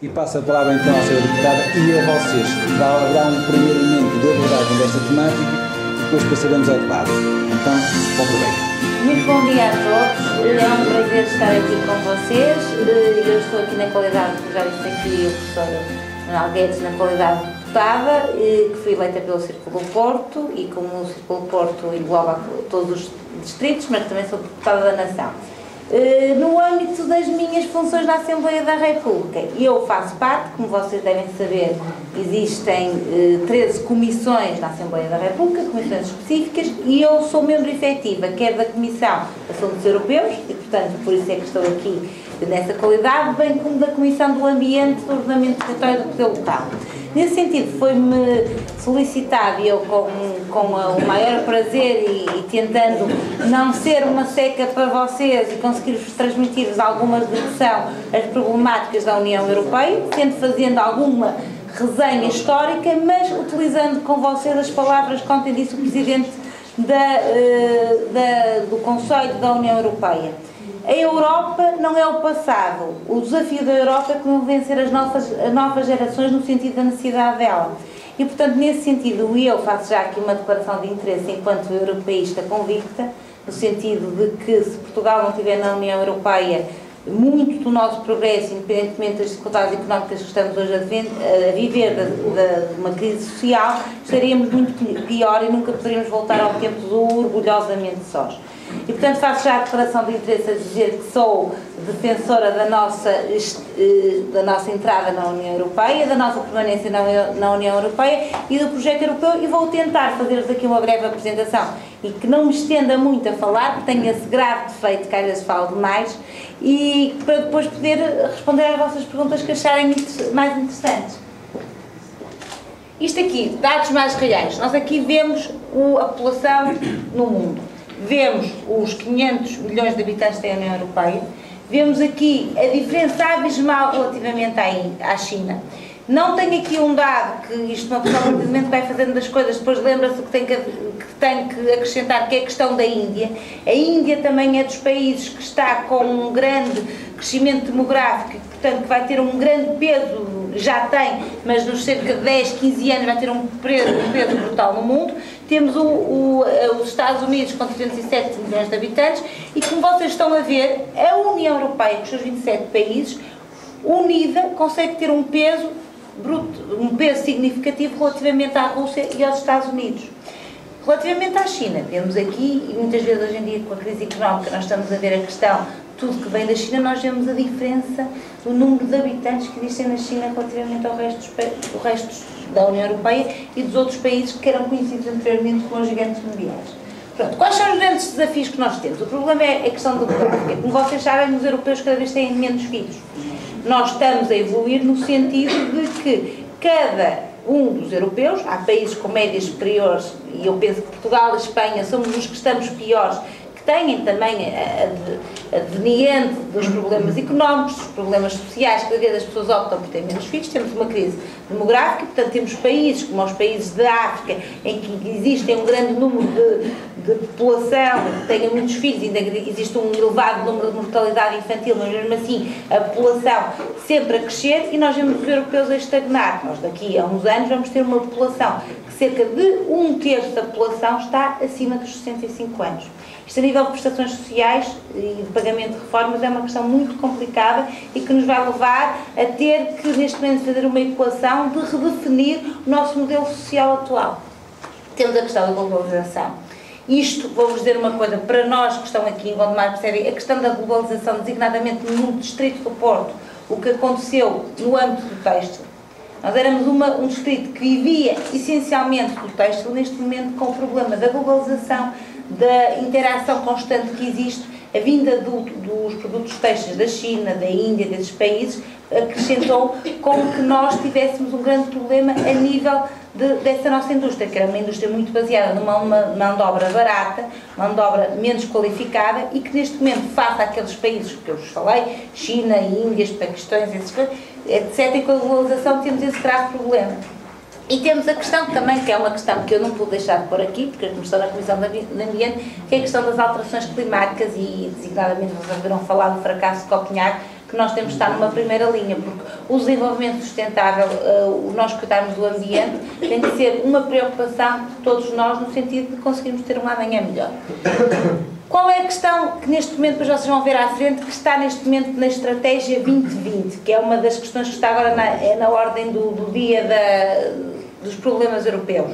E passo a palavra então à Sra. Deputada e a vocês. Haverá um primeiro momento de abordagem desta temática e depois passaremos ao debate. Então, bom proveito. Muito bom dia a todos, é um prazer estar aqui com vocês. Eu estou aqui na qualidade, como já disse aqui, o professor Manuel Guedes, na qualidade de deputada, que fui eleita pelo Círculo do Porto e como o Círculo do Porto engloba todos os distritos, mas também sou deputada da Nação. No âmbito das minhas funções na Assembleia da República, eu faço parte, como vocês devem saber, existem 13 comissões na Assembleia da República, comissões específicas, e eu sou membro efetiva, quer da Comissão de Assuntos Europeus, e portanto por isso é que estou aqui nessa qualidade, bem como da Comissão do Ambiente, do Ordenamento do Território e do Poder Local. Nesse sentido, foi-me solicitado, e eu com o maior prazer e tentando não ser uma seca para vocês e conseguir-vos transmitir-vos alguma do que são as problemáticas da União Europeia, tendo fazendo alguma resenha histórica, mas utilizando com vocês as palavras que ontem disse o Presidente do Conselho da União Europeia. A Europa não é o passado. O desafio da Europa é como vencer as novas gerações no sentido da necessidade dela. E, portanto, nesse sentido, eu faço já aqui uma declaração de interesse enquanto europeísta convicta, no sentido de que se Portugal não estiver na União Europeia, muito do nosso progresso, independentemente das dificuldades económicas que estamos hoje a viver de uma crise social, estaríamos muito pior e nunca poderíamos voltar ao tempo do orgulhosamente sós. E, portanto, faço já a declaração de interesse a dizer que sou defensora da nossa entrada na União Europeia, da nossa permanência na União Europeia e do projeto europeu, e vou tentar fazer-vos aqui uma breve apresentação e que não me estenda muito a falar, porque tenho esse grave defeito que às vezes falo demais, e para depois poder responder às vossas perguntas que acharem mais interessantes. Isto aqui, dados mais reais. Nós aqui vemos a população no mundo. Vemos os 500 milhões de habitantes da União Europeia, vemos aqui a diferença abismal relativamente à China. Não tenho aqui um dado, que isto uma pessoa rapidamente vai fazendo das coisas, depois lembra-se que tem que acrescentar, que é a questão da Índia. A Índia também é dos países que está com um grande crescimento demográfico, portanto que vai ter um grande peso, já tem, mas nos cerca de 10, 15 anos vai ter um peso brutal no mundo. Temos os Estados Unidos com 307 milhões de habitantes e, como vocês estão a ver, a União Europeia, com os seus 27 países, unida, consegue ter um peso significativo relativamente à Rússia e aos Estados Unidos. Relativamente à China, vemos aqui, e muitas vezes hoje em dia com a crise económica nós estamos a ver a questão, tudo que vem da China, nós vemos a diferença do número de habitantes que existem na China relativamente ao resto da União Europeia e dos outros países que eram conhecidos anteriormente como os gigantes mundiais. Pronto, quais são os grandes desafios que nós temos? O problema é a questão do demográfica. Como vocês sabem, os europeus cada vez têm menos filhos. Nós estamos a evoluir no sentido de que cada um dos europeus, há países com médias superiores, e eu penso que Portugal e Espanha somos os que estamos piores, que têm também a delineante dos problemas económicos, dos problemas sociais, cada vez as pessoas optam por ter menos filhos, temos uma crise demográfica, portanto temos países como os países da África, em que existem um grande número de população que tenha muitos filhos, ainda existe um elevado número de mortalidade infantil, mas mesmo assim a população sempre a crescer, e nós vemos os europeus a estagnar. Nós daqui a uns anos vamos ter uma população que cerca de 1/3 da população está acima dos 65 anos. Isto a nível de prestações sociais e de pagamento de reformas é uma questão muito complicada e que nos vai levar a ter que neste momento fazer uma equação de redefinir o nosso modelo social atual. Temos a questão da globalização. Isto, vou-vos dizer uma coisa, para nós que estão aqui em Gondomar percebem, a questão da globalização, designadamente no distrito do Porto, o que aconteceu no âmbito do têxtil. Nós éramos um distrito que vivia essencialmente do têxtil, neste momento com o problema da globalização, da interação constante que existe, a vinda dos produtos têxteis da China, da Índia, desses países, acrescentou com que nós tivéssemos um grande problema a nível dessa nossa indústria, que era uma indústria muito baseada numa mão de obra barata, mão de obra menos qualificada e que neste momento, face àqueles países que eu vos falei, China, Índia, Paquistões, etc., e com a globalização temos esse grave problema. E temos a questão também, que é uma questão que eu não pude deixar de pôr aqui, porque estou na Comissão de Ambiente, que é a questão das alterações climáticas e, designadamente, vocês ouviram falar do fracasso de Copenhague, que que nós temos de estar numa primeira linha, porque o desenvolvimento sustentável, nós cuidarmos do ambiente, tem de ser uma preocupação de todos nós, no sentido de conseguirmos ter um amanhã melhor. Qual é a questão que neste momento, depois vocês vão ver à frente, que está neste momento na Estratégia 2020, que é uma das questões que está agora na ordem do dia dos problemas europeus?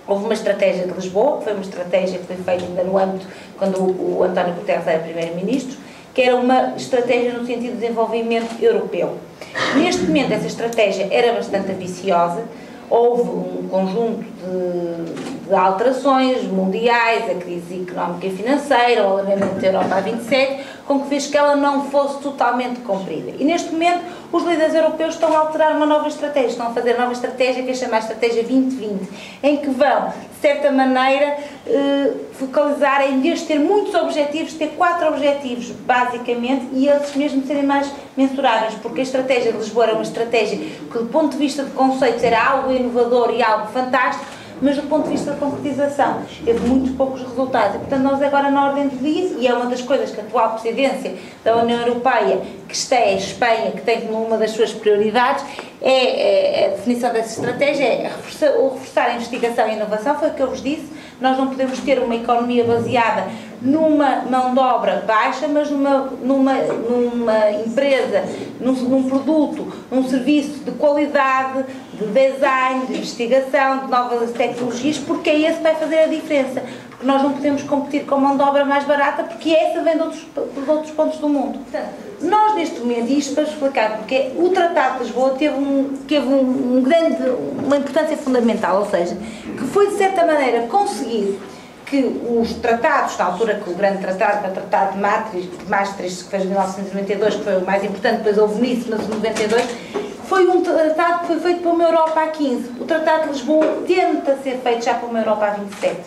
Houve uma estratégia de Lisboa, que foi uma estratégia que foi feita ainda no âmbito, quando o António Guterres era Primeiro-Ministro, que era uma estratégia no sentido de desenvolvimento europeu. Neste momento, essa estratégia era bastante ambiciosa, houve um conjunto de alterações mundiais, a crise económica e financeira, o alargamento da Europa a 27, com que fez que ela não fosse totalmente cumprida. E neste momento, os líderes europeus estão a alterar uma nova estratégia, estão a fazer nova estratégia, que é chamada Estratégia 2020, em que vão, de certa maneira, focalizar, em vez de ter muitos objetivos, ter 4 objetivos, basicamente, e eles mesmos serem mais mensuráveis, porque a estratégia de Lisboa era uma estratégia que, do ponto de vista de conceitos, era algo inovador e algo fantástico, mas do ponto de vista da concretização teve muito poucos resultados. E, portanto, nós agora na ordem do dia, e é uma das coisas que a atual presidência da União Europeia, que está em Espanha, que tem como uma das suas prioridades, é a definição dessa estratégia, é reforçar a investigação e a inovação, foi o que eu vos disse. Nós não podemos ter uma economia baseada numa mão de obra baixa, mas numa empresa, num produto, num serviço de qualidade, de design, de investigação, de novas tecnologias, porque é esse que vai fazer a diferença. Porque nós não podemos competir com mão de obra mais barata, porque essa vem de outros pontos do mundo. Portanto, nós neste momento, e isto para explicar, porque o Tratado de Lisboa teve uma importância fundamental, ou seja, que foi de certa maneira conseguir que os tratados, na altura que o grande tratado, o Tratado de Maastricht, que foi em 1992, que foi o mais importante, depois houve Nice, mas em 92, foi um tratado que foi feito para uma Europa a 15. O Tratado de Lisboa tenta ser feito já para uma Europa a 27,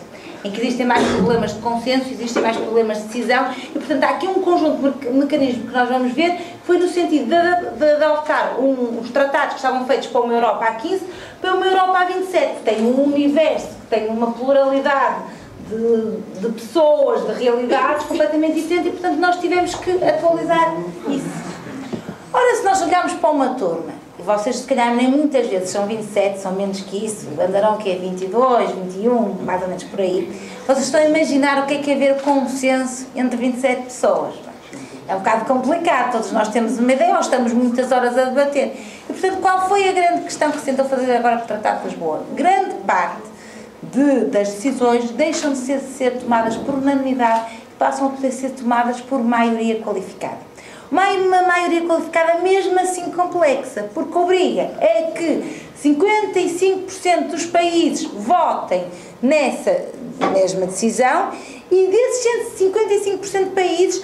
em que existem mais problemas de consenso, existem mais problemas de decisão, e portanto há aqui um conjunto de mecanismos que nós vamos ver, que foi no sentido de adaptar os tratados que estavam feitos para uma Europa a 15, para uma Europa a 27, que tem um universo, que tem uma pluralidade de pessoas, de realidades completamente diferentes, e portanto nós tivemos que atualizar isso. Ora, se nós olharmos para uma turma, e vocês se calhar nem muitas vezes são 27, são menos que isso, andarão que é 22, 21, mais ou menos por aí, vocês estão a imaginar o que é haver consenso entre 27 pessoas. É um bocado complicado, todos nós temos uma ideia, ou estamos muitas horas a debater. E portanto, qual foi a grande questão que se tentou fazer agora para o Tratado de Lisboa? Grande parte das decisões deixam de ser tomadas por unanimidade e passam a poder ser tomadas por maioria qualificada. Uma maioria qualificada mesmo assim complexa, porque obriga a que 55% dos países votem nessa mesma decisão, e desses 55% de países,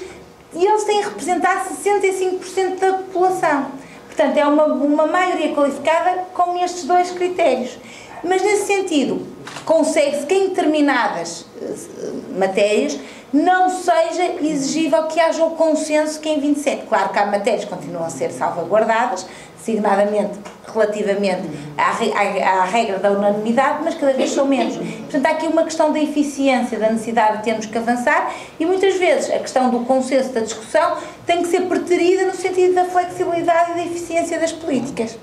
eles têm que representar 65% da população. Portanto, é uma maioria qualificada com estes 2 critérios. Mas, nesse sentido, consegue-se que em determinadas matérias não seja exigível que haja o consenso que em 27. Claro que há matérias que continuam a ser salvaguardadas, designadamente relativamente à regra da unanimidade, mas cada vez são menos. Portanto, há aqui uma questão da eficiência, da necessidade de termos que avançar, e muitas vezes a questão do consenso da discussão tem que ser preterida no sentido da flexibilidade e da eficiência das políticas.